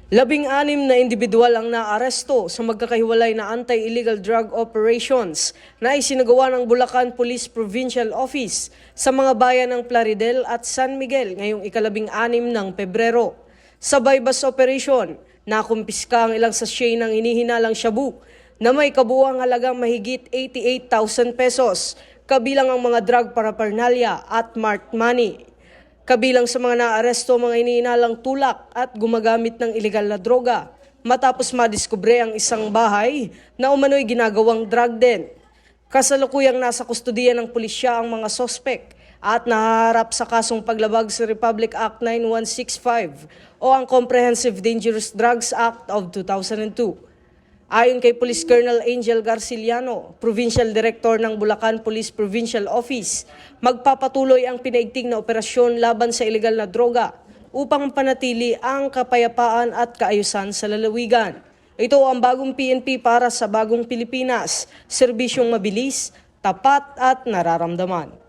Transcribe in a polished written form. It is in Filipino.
16 na individual ang naaresto sa magkakahiwalay na anti-illegal drug operations na isinagawa ng Bulacan Police Provincial Office sa mga bayan ng Plaridel at San Miguel ngayong 16 ng Pebrero. Sa bypass operation, nakumpiska ang ilang sachet ng hinihinalang shabu na may kabuuang halagang mahigit 88,000 pesos, kabilang ang mga drug paraphernalia at marked money. Kabilang sa mga naaresto mga iniinalang tulak at gumagamit ng ilegal na droga matapos madiskubre ang isang bahay na umano'y ginagawang drug den. Kasalukuyang nasa kustudiya ng pulisya ang mga sospek at nahaharap sa kasong paglabag sa Republic Act 9165 o ang Comprehensive Dangerous Drugs Act of 2002. Ayon kay Police Colonel Angel Garciliano, Provincial Director ng Bulacan Police Provincial Office, magpapatuloy ang pinaigting na operasyon laban sa ilegal na droga upang panatili ang kapayapaan at kaayusan sa lalawigan. Ito ang bagong PNP para sa bagong Pilipinas, serbisyong mabilis, tapat at nararamdaman.